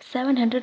700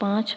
5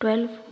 12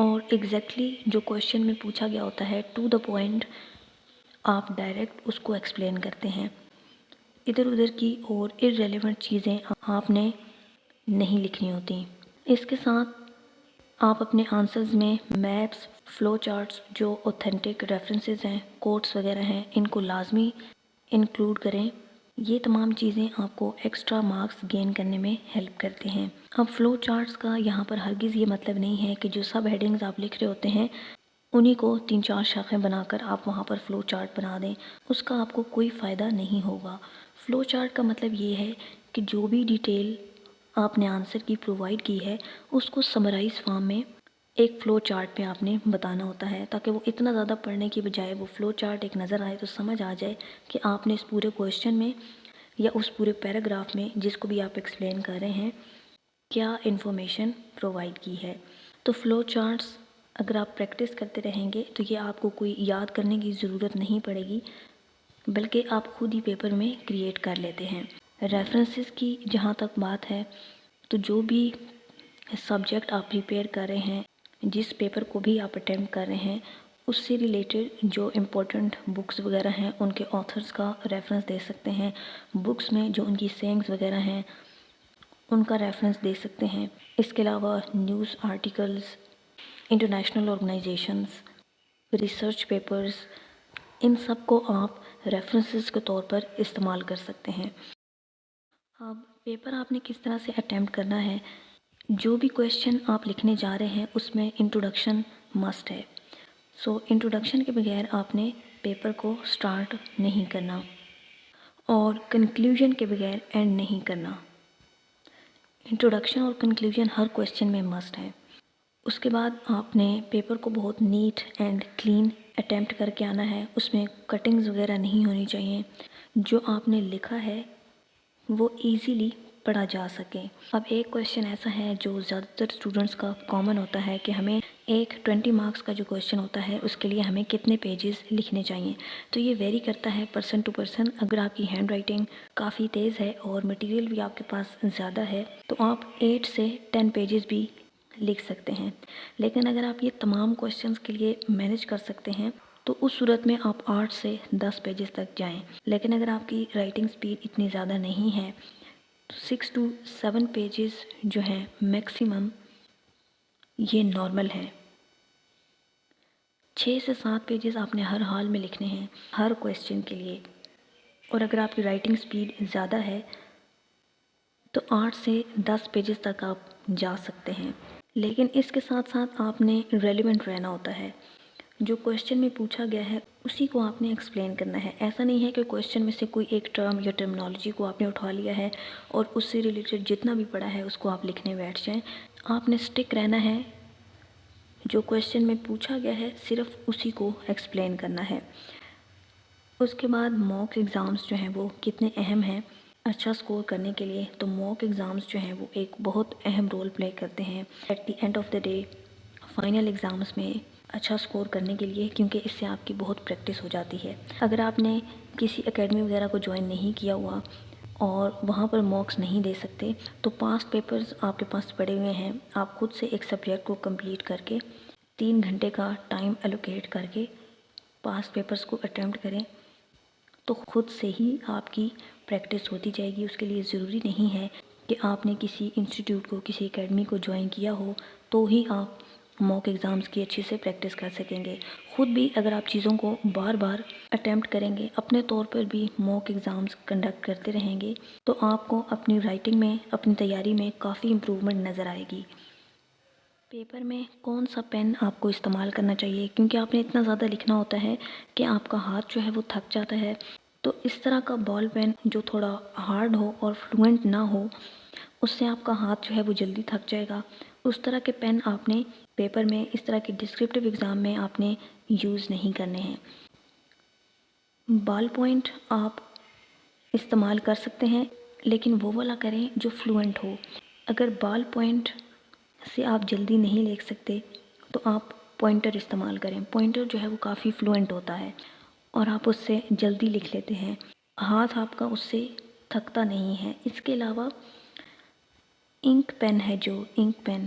اور ایگزیکٹلی جو کویشچن میں پوچھا گیا ہوتا ہے ٹو دا پوائنٹ آپ ڈائریکٹ اس کو ایکسپلین کرتے ہیں. ادھر ادھر کی اور ارریلیونٹ چیزیں آپ نے نہیں لکھنی ہوتی. اس کے ساتھ آپ اپنے آنسرز میں میپس، فلو چارٹس، جو اوتھینٹک ریفرنسز ہیں، کوٹس وغیرہ ہیں، ان کو لازمی انکلوڈ کریں. یہ تمام چیزیں آپ کو ایکسٹرا مارکس گین کرنے میں ہیلپ کرتے ہیں. اب فلو چارٹس کا یہاں پر ہرگز یہ مطلب نہیں ہے کہ جو سب ہیڈنگز آپ لکھ رہے ہوتے ہیں انہی کو 3-4 شاخیں بنا کر آپ وہاں پر فلو چارٹ بنا دیں. اس کا آپ کو کوئی فائدہ نہیں ہوگا. فلو چارٹ کا مطلب یہ ہے کہ جو بھی ڈیٹیل آپ نے آنسر کی پرووائڈ کی ہے اس کو سمرائز فارم میں ایک فلو چارٹ پہ آپ نے بتانا ہوتا ہے، تاکہ وہ اتنا زیادہ پڑھنے کی بجائے وہ فلو چارٹ ایک نظر آئے تو سمجھ آ جائے کہ آپ نے اس پورے کویشچن میں یا اس پورے پیراگراف میں جس کو بھی آپ ایکسپلین کر رہے ہیں کیا انفارمیشن پرووائڈ کی ہے. تو فلو چارٹس اگر آپ پریکٹس کرتے رہیں گے تو یہ آپ کو کوئی یاد کرنے کی ضرورت نہیں پڑے گی، بلکہ آپ خود ہی پیپر میں کریٹ کر لیتے ہیں. ریفرنسز کی جہاں تک بات ہے تو جو بھی سبجیکٹ آپ پریپیئر کر رہے ہیں، جس پیپر کو بھی آپ اٹیمپٹ کر رہے ہیں، اس سے ریلیٹڈ جو امپورٹنٹ بکس وغیرہ ہیں ان کے آتھرز کا ریفرنس دے سکتے ہیں. بکس میں جو ان کی سینگز وغیرہ ہیں ان کا ریفرنس دے سکتے ہیں. اس کے علاوہ news articles, international organisations, research papers, ان سب کو آپ ریفرنسز کے طور پر استعمال کر سکتے ہیں. اب پیپر آپ نے کس طرح سے اٹیمپٹ کرنا ہے، جو بھی کویشچن آپ لکھنے جا رہے ہیں اس میں انٹروڈکشن مسٹ ہے. سو انٹروڈکشن کے بغیر آپ نے پیپر کو سٹارٹ نہیں کرنا اور کنکلیوژن کے بغیر اینڈ نہیں کرنا. انٹروڈکشن اور کنکلیوژن ہر کویشچن میں مسٹ ہے. اس کے بعد آپ نے پیپر کو بہت نیٹ اینڈ کلین اٹیمپٹ کر کے آنا ہے. اس میں کٹنگز وغیرہ نہیں ہونی چاہیے. جو آپ نے لکھا ہے وہ ایزیلی پڑھا جا سکے. اب ایک کویشچن ایسا ہے جو زیادہ تر اسٹوڈنٹس کا کامن ہوتا ہے کہ ہمیں ایک 20 مارکس کا جو کویشچن ہوتا ہے اس کے لیے ہمیں کتنے پیجز لکھنے چاہیے. تو یہ ویری کرتا ہے پرسن ٹو پرسن. اگر آپ کی ہینڈ رائٹنگ کافی تیز ہے اور مٹیریل بھی آپ کے پاس زیادہ ہے تو آپ 8 سے 10 پیجز بھی لکھ سکتے ہیں. لیکن اگر آپ یہ تمام کویشچنس کے لیے مینیج کر سکتے ہیں تو اس صورت میں آپ 8 سے 10 پیجز تک جائیں. لیکن اگر آپ کی رائٹنگ سپیڈ اتنی زیادہ نہیں ہے تو 6 to 7 پیجز جو ہیں میکسیمم یہ نارمل ہے. 6 سے 7 پیجز آپ نے ہر حال میں لکھنے ہیں ہر کویشچن کے لیے. اور اگر آپ کی رائٹنگ سپیڈ زیادہ ہے تو 8 سے 10 پیجز تک آپ جا سکتے ہیں. لیکن اس کے ساتھ ساتھ آپ نے ریلیونٹ رہنا ہوتا ہے. جو کویشچن میں پوچھا گیا ہے اسی کو آپ نے ایکسپلین کرنا ہے. ایسا نہیں ہے کہ کویشچن میں سے کوئی ایک ٹرم یا ٹرمنالوجی کو آپ نے اٹھا لیا ہے اور اس سے ریلیٹڈ جتنا بھی پڑھا ہے اس کو آپ لکھنے بیٹھ جائیں. آپ نے سٹک رہنا ہے، جو کویشچن میں پوچھا گیا ہے صرف اسی کو ایکسپلین کرنا ہے. اس کے بعد موک ایگزامز جو ہیں وہ کتنے اہم ہیں اچھا سکور کرنے کے لیے. تو موک ایگزامز جو ہیں وہ ایک بہت اہم رول پلے کرتے ہیں at the end of the day final exams میں اچھا سکور کرنے کے لیے، کیونکہ اس سے آپ کی بہت پریکٹس ہو جاتی ہے. اگر آپ نے کسی اکیڈمی وغیرہ کو جوائن نہیں کیا ہوا اور وہاں پر موکس نہیں دے سکتے تو پاسٹ پیپرز آپ کے پاس پڑے ہوئے ہیں. آپ خود سے ایک سبجیکٹ کو کمپلیٹ کر کے 3 گھنٹے کا ٹائم الوکیٹ کر کے پاسٹ پیپرز کو اٹیمپٹ کریں تو خود سے ہی آپ کی پریکٹس ہوتی جائے گی. اس کے لیے ضروری نہیں ہے کہ آپ نے کسی انسٹیٹیوٹ کو، کسی اکیڈمی کو جوائن کیا ہو تو ہی آپ موک ایگزامز کی اچھے سے پریکٹس کر سکیں گے. خود بھی اگر آپ چیزوں کو بار بار اٹیمپٹ کریں گے، اپنے طور پر بھی موک ایگزامز کنڈکٹ کرتے رہیں گے تو آپ کو اپنی رائٹنگ میں، اپنی تیاری میں کافی امپرومنٹ نظر آئے گی. پیپر میں کون سا پین آپ کو استعمال کرنا چاہیے، کیونکہ آپ نے اتنا زیادہ لکھنا ہوتا ہے کہ آپ کا ہاتھ جو ہے وہ تھک جاتا ہے. تو اس طرح کا بال پین جو تھوڑا ہارڈ ہو اور فلوئنٹ نہ ہو، اس سے آپ کا ہاتھ جو ہے وہ جلدی تھک جائے گا. اس طرح کے پین آپ نے پیپر میں، اس طرح کے ڈسکرپٹیو ایگزام میں آپ نے یوز نہیں کرنے ہیں. بال پوائنٹ آپ استعمال کر سکتے ہیں لیکن وہ والا کریں جو فلوئنٹ ہو. اگر بال پوائنٹ سے آپ جلدی نہیں لکھ سکتے تو آپ پوائنٹر استعمال کریں. پوائنٹر جو ہے وہ کافی فلوئنٹ ہوتا ہے اور آپ اس سے جلدی لکھ لیتے ہیں. ہاتھ آپ کا اس سے تھکتا نہیں ہے. اس کے علاوہ انک پین ہے، جو انک پین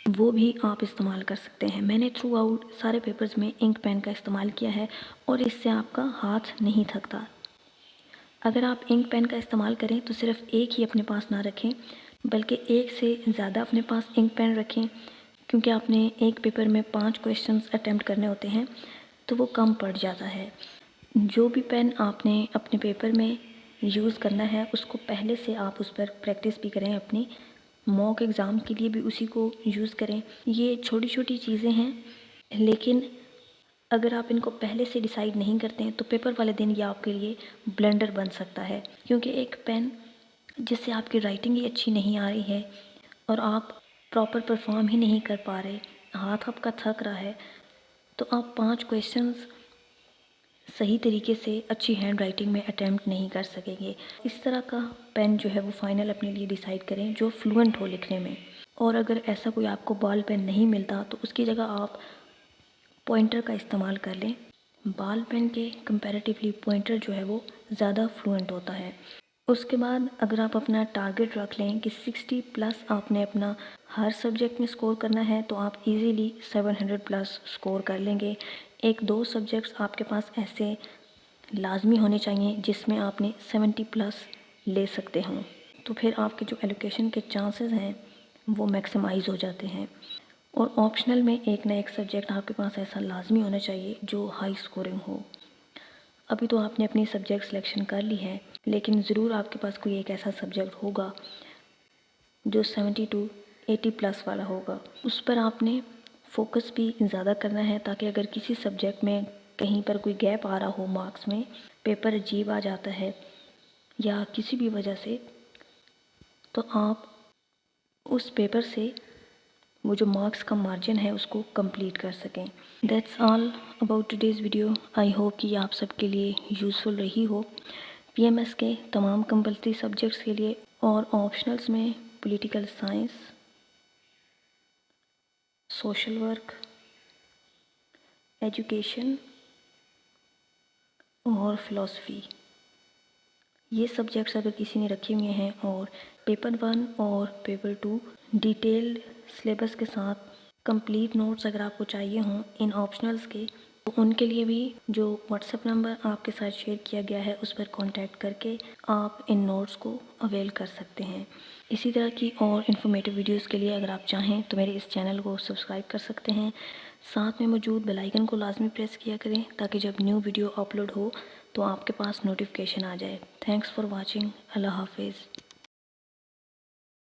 وہ بھی آپ استعمال کر سکتے ہیں۔ میں نے تھرو آؤٹ سارے پیپرز میں انک پین کا استعمال کیا ہے اور اس سے آپ کا ہاتھ نہیں تھکتا۔ اگر آپ انک پین کا استعمال کریں تو صرف ایک ہی اپنے پاس نہ رکھیں بلکہ ایک سے زیادہ اپنے پاس انک پین رکھیں، کیونکہ آپ نے ایک پیپر میں 5 کویشچنز اٹیمپٹ کرنے ہوتے ہیں تو وہ کم پڑ جاتا ہے۔ جو بھی پین آپ نے اپنے پیپر میں یوز کرنا ہے اس کو پہلے سے آپ اس پر پریکٹس بھی کریں، اپنی موک ایگزام کے لیے بھی اسی کو یوز کریں۔ یہ چھوٹی چھوٹی چیزیں ہیں لیکن اگر آپ ان کو پہلے سے ڈیسائیڈ نہیں کرتے ہیں تو پیپر والے دن یہ آپ کے لیے بلنڈر بن سکتا ہے، کیونکہ ایک پین جس سے آپ کی رائٹنگ ہی اچھی نہیں آ رہی ہے اور آپ پراپر پرفارم ہی نہیں کر پا رہے، ہاتھ آپ کا تھک رہا ہے، تو آپ 5 کویشچنز صحیح طریقے سے اچھی ہینڈ رائٹنگ میں اٹیمپٹ نہیں کر سکیں گے۔ اس طرح کا پین جو ہے وہ فائنل اپنے لیے ڈیسائیڈ کریں جو فلوئنٹ ہو لکھنے میں، اور اگر ایسا کوئی آپ کو بال پین نہیں ملتا تو اس کی جگہ آپ پوائنٹر کا استعمال کر لیں۔ بال پین کے کمپیریٹیولی پوائنٹر جو ہے وہ زیادہ فلوئنٹ ہوتا ہے۔ اس کے بعد اگر آپ اپنا ٹارگٹ رکھ لیں کہ 60 پلس آپ نے اپنا ہر سبجیکٹ میں سکور کرنا ہے تو آپ ایزیلی 700 پلس سکور کر لیں گے۔ ایک دو سبجیکٹس آپ کے پاس ایسے لازمی ہونے چاہیے جس میں آپ نے 70 پلس لے سکتے ہوں، تو پھر آپ کے جو ایلوکیشن کے چانسز ہیں وہ میکسیمائز ہو جاتے ہیں۔ اور آپشنل میں ایک نہ ایک سبجیکٹ آپ کے پاس ایسا لازمی ہونا چاہیے جو ہائی سکورنگ ہو۔ ابھی تو آپ نے اپنی سبجیکٹ سلیکشن کر لی ہے لیکن ضرور آپ کے پاس کوئی ایک ایسا سبجیکٹ ہوگا جو 70 to 80 پلس والا ہوگا۔ اس پر آپ نے فوکس بھی زیادہ کرنا ہے تاکہ اگر کسی سبجیکٹ میں کہیں پر کوئی گیپ آ رہا ہو مارکس میں، پیپر عجیب آ جاتا ہے یا کسی بھی وجہ سے، تو آپ اس پیپر سے وہ جو مارکس کا مارجن ہے اس کو کمپلیٹ کر سکیں۔ That's all about today's video. I hope کہ یہ آپ سب کے لیے یوزفل رہی ہو۔ پی ایم ایس کے تمام کمپلسری سبجیکٹس کے لیے اور آپشنلس میں political science, social work, education اور فلاسفی، یہ سبجیکٹس اگر کسی نے رکھے ہوئے ہیں اور پیپر 1 اور پیپر 2 ڈیٹیلڈ سلیبس کے ساتھ کمپلیٹ نوٹس اگر آپ کو چاہیے ہوں ان آپشنلس کے، تو ان کے لیے بھی جو واٹس ایپ نمبر آپ کے ساتھ شیئر کیا گیا ہے اس پر کانٹیکٹ کر کے آپ ان نوٹس کو اویل کر سکتے ہیں۔ اسی طرح کی اور انفارمیٹیو ویڈیوز کے لیے اگر آپ چاہیں تو میرے اس چینل کو سبسکرائب کر سکتے ہیں، ساتھ میں موجود بیل آئیکن کو لازمی پریس کیا کریں تاکہ جب نیو ویڈیو اپلوڈ ہو تو آپ کے پاس نوٹیفیکیشن آ جائے۔ Thanks for watching. اللہ حافظ۔